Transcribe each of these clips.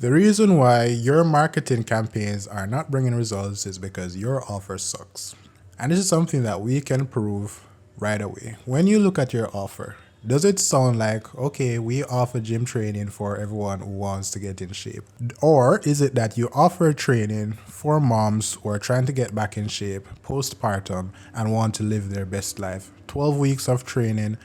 The reason why your marketing campaigns are not bringing results is because your offer sucks. And this is something that we can prove right away. When you look at your offer, does it sound like, okay, we offer gym training for everyone who wants to get in shape? Or is it that you offer training for moms who are trying to get back in shape postpartum and want to live their best life? 12 weeks of training,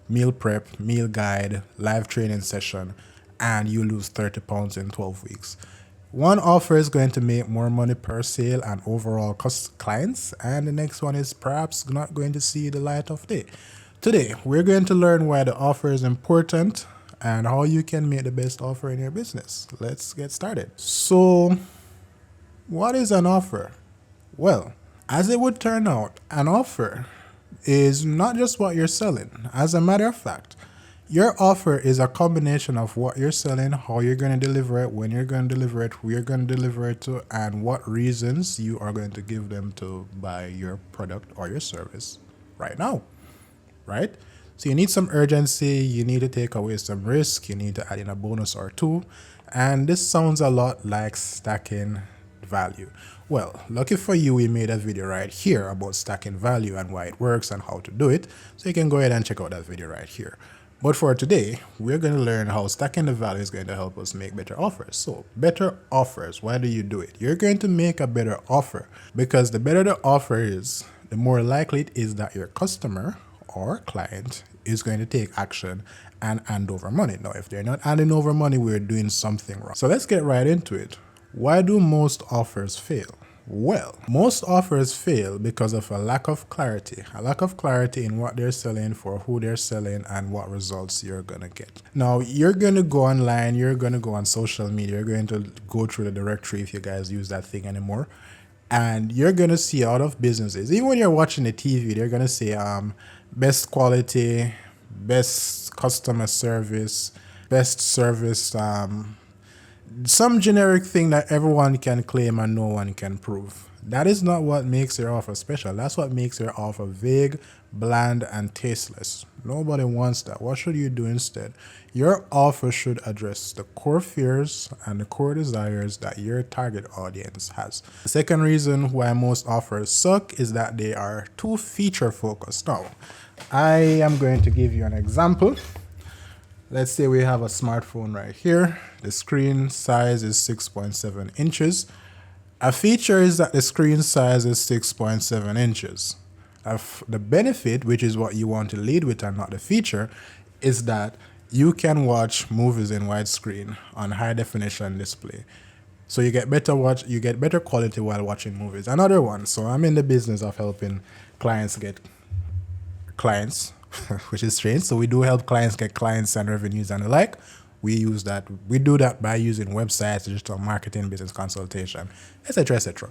meal prep, meal guide, live training session, and you lose 30 pounds in 12 weeks. One offer is going to make more money per sale and overall cost clients, and the next one is perhaps not going to see the light of day. Today, we're going to learn why the offer is important and how you can make the best offer in your business. Let's get started. So, what is an offer? Well, as it would turn out, an offer is not just what you're selling. As a matter of fact, your offer is a combination of what you're selling, how you're going to deliver it, when you're going to deliver it, who you're going to deliver it to, and what reasons you are going to give them to buy your product or your service right now, right? So you need some urgency, you need to take away some risk, you need to add in a bonus or two, and this sounds a lot like stacking value. Well, lucky for you, we made a video right here about stacking value and why it works and how to do it, so you can go ahead and check out that video right here. But for today, we're going to learn how stacking the value is going to help us make better offers. So better offers, why do you do it? You're going to make a better offer because the better the offer is, the more likely it is that your customer or client is going to take action and hand over money. Now, if they're not handing over money, we're doing something wrong. So let's get right into it. Why do most offers fail? Well, most offers fail because of a lack of clarity in what they're selling, for who they're selling, and what results you're going to get. Now, you're going to go online, you're going to go on social media, you're going to go through the directory if you guys use that thing anymore, and you're going to see a lot of businesses. Even when you're watching the TV, they're going to say best quality, best customer service, best service, some generic thing that everyone can claim and no one can prove. That is not what makes your offer special. That's what makes your offer vague, bland, and tasteless. Nobody wants that. What should you do instead? Your offer should address the core fears and the core desires that your target audience has. The second reason why most offers suck is that they are too feature focused. Now, I am going to give you an example. Let's say we have a smartphone right here. The screen size is 6.7 inches. A feature is that the screen size is 6.7 inches. The benefit, which is what you want to lead with and not the feature, is that you can watch movies in widescreen on high definition display. So you get better quality while watching movies. Another one, so I'm in the business of helping clients get clients, which is strange. So we do help clients get clients and revenues and the like. We do that by using websites, digital marketing, business consultation, etc., etc.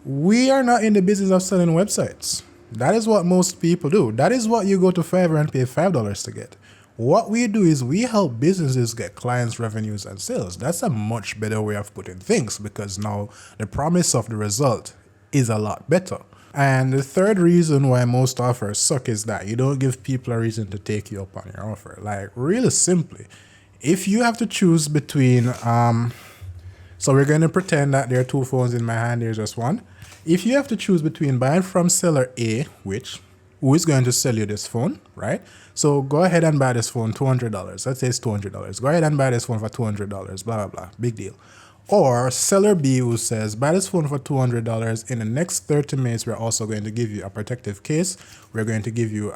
We are not in the business of selling websites. That is what most people do. That is what you go to Fiverr and pay $5 to get. What we do is we help businesses get clients, revenues, and sales. That's a much better way of putting things because now the promise of the result is a lot better. And the third reason why most offers suck is that you don't give people a reason to take you up on your offer. Like, really simply, if you have to choose between, so we're going to pretend that there are two phones in my hand, there's just one. If you have to choose between buying from seller A, who is going to sell you this phone, right? So go ahead and buy this phone, $200. Let's say it's $200. Go ahead and buy this phone for $200, blah, blah, blah, big deal. Or seller B who says, buy this phone for $200. In the next 30 minutes, we're also going to give you a protective case. We're going to give you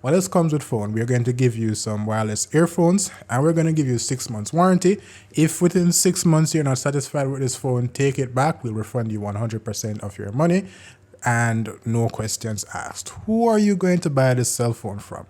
what else comes with phone? We're going to give you some wireless earphones, and we're going to give you 6 months warranty. If within 6 months you're not satisfied with this phone, take it back. We'll refund you 100% of your money and no questions asked. Who are you going to buy this cell phone from?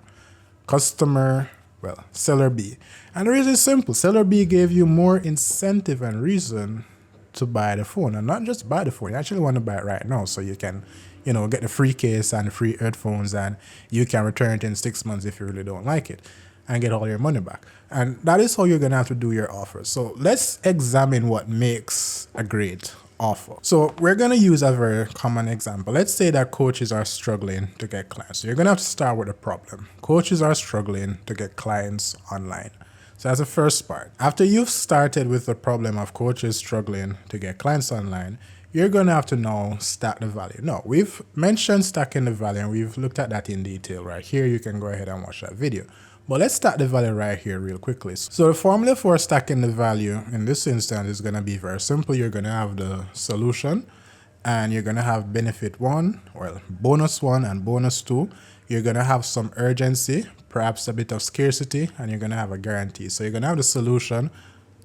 Seller B. And the reason is simple. Seller B gave you more incentive and reason to buy the phone, and not just buy the phone. You actually want to buy it right now so you can, get the free case and the free headphones, and you can return it in 6 months if you really don't like it and get all your money back. And that is how you're going to have to do your offer. So let's examine what makes a great offer. So we're going to use a very common example. Let's say that coaches are struggling to get clients. So you're going to have to start with a problem. Coaches are struggling to get clients online. So that's the first part. After you've started with the problem of coaches struggling to get clients online, you're going to have to now stack the value. No, we've mentioned stacking the value and we've looked at that in detail right here. You can go ahead and watch that video. But let's stack the value right here real quickly. So the formula for stacking the value in this instance is going to be very simple. You're going to have the solution and you're going to have benefit 1, or bonus 1 and bonus 2. You're going to have some urgency, perhaps a bit of scarcity, and you're going to have a guarantee. So you're going to have the solution,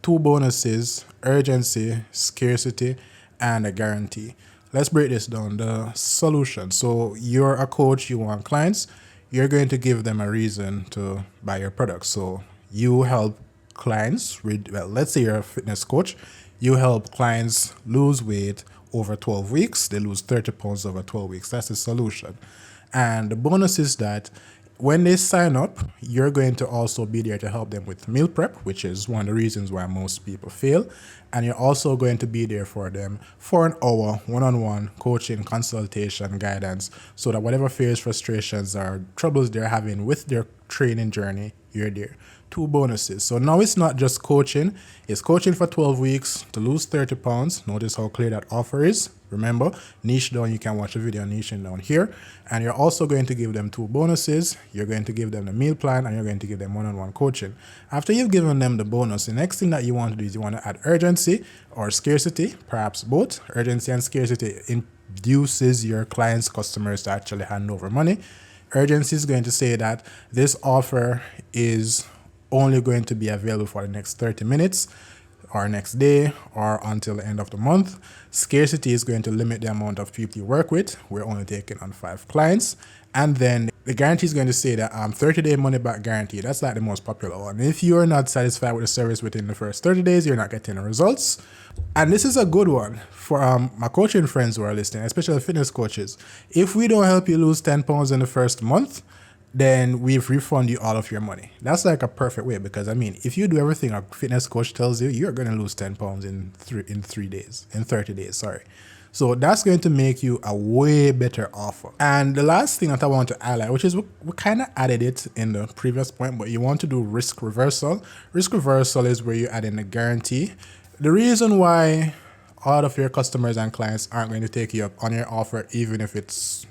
2 bonuses, urgency, scarcity, and a guarantee. Let's break this down. The solution. So you're a coach, you want clients, you're going to give them a reason to buy your product. So you help clients, well, let's say you're a fitness coach, you help clients lose weight over 12 weeks. They lose 30 pounds over 12 weeks. That's the solution. And the bonus is that when they sign up, you're going to also be there to help them with meal prep, which is one of the reasons why most people fail. And you're also going to be there for them for an hour, one-on-one coaching, consultation, guidance, so that whatever fears, frustrations, or troubles they're having with their training journey, you're there. 2 bonuses. So now it's not just coaching, it's coaching for 12 weeks to lose 30 pounds. Notice how clear that offer is. Remember, niche down, you can watch the video niching down here. And you're also going to give them 2 bonuses. You're going to give them the meal plan and you're going to give them one-on-one coaching. After you've given them the bonus, the next thing that you want to do is you want to add urgency or scarcity, perhaps both. Urgency and scarcity induces your clients, customers to actually hand over money. Urgency is going to say that this offer is only going to be available for the next 30 minutes or next day or until the end of the month. Scarcity is going to limit the amount of people you work with. We're only taking on 5 clients. And then the guarantee is going to say that 30-day money back guarantee. That's like the most popular one. If you're not satisfied with the service within the first 30 days, you're not getting the results. And this is a good one for my coaching friends who are listening, especially fitness coaches. If we don't help you lose 10 pounds in the first month, then we've refunded you all of your money. That's like a perfect way, because I mean, if you do everything a fitness coach tells you, you're going to lose 10 pounds in 30 days, sorry. So that's going to make you a way better offer. And the last thing that I want to highlight, which is we kind of added it in the previous point, but you want to do risk reversal. Risk reversal is where you add in a guarantee. The reason why all of your customers and clients aren't going to take you up on your offer, even if it's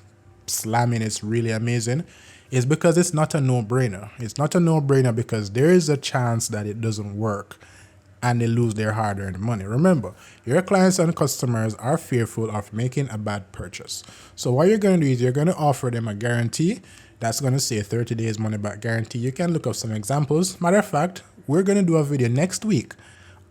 slamming, it's really amazing, is because it's not a no-brainer. It's not a no-brainer because there is a chance that it doesn't work and they lose their hard-earned money. Remember, your clients and customers are fearful of making a bad purchase. So what you're going to do is you're going to offer them a guarantee that's going to say 30 days money back guarantee. You can look up some examples. Matter of fact, we're going to do a video next week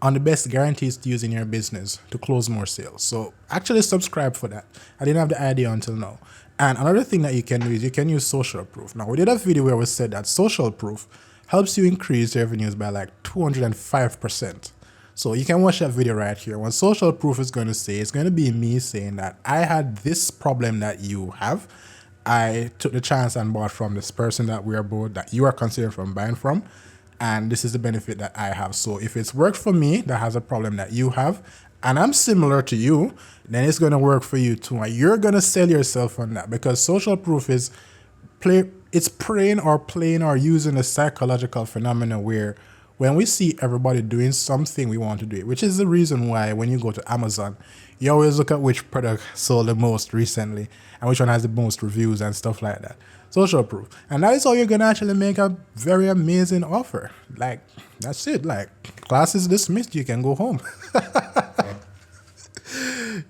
on the best guarantees to use in your business to close more sales. So actually subscribe for that. I didn't have the idea until now. And another thing that you can do is you can use social proof. Now, we did a video where we said that social proof helps you increase revenues by like 205%. So you can watch that video right here. What social proof is going to say, it's going to be me saying that I had this problem that you have. I took the chance and bought from this person that we are both, that you are considering from buying from. And this is the benefit that I have. So if it's worked for me, that has a problem that you have, and I'm similar to you, then it's going to work for you too. And you're going to sell yourself on that, because social proof is preying or using a psychological phenomenon where when we see everybody doing something, we want to do it, which is the reason why when you go to Amazon, you always look at which product sold the most recently and which one has the most reviews and stuff like that. Social proof. And that is how you're going to actually make a very amazing offer. Like, that's it. Like, class is dismissed. You can go home.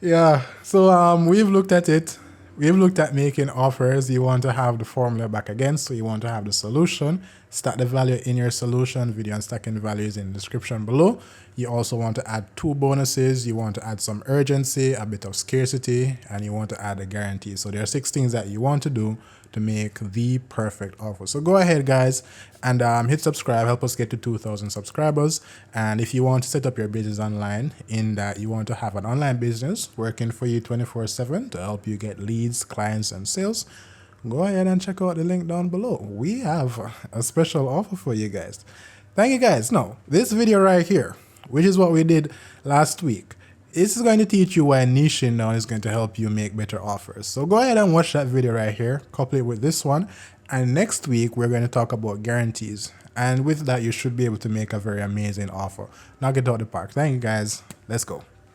Yeah. So we've looked at it. We've looked at making offers. You want to have the formula back again. So you want to have the solution, stack the value in your solution. Video on stacking value is in the description below. You also want to add 2 bonuses. You want to add some urgency, a bit of scarcity, and you want to add a guarantee. So there are 6 things that you want to do to make the perfect offer. So go ahead, guys, and hit subscribe. Help us get to 2,000 subscribers. And if you want to set up your business online, in that you want to have an online business working for you 24/7 to help you get leads, clients, and sales, go ahead and check out the link down below. We have a special offer for you guys. Thank you, guys. Now, this video right here, which is what we did last week, this is going to teach you why niching now is going to help you make better offers. So go ahead and watch that video right here, couple it with this one. And next week, we're going to talk about guarantees And with that, you should be able to make a very amazing offer. Knock it out the park. Thank you guys. Let's go.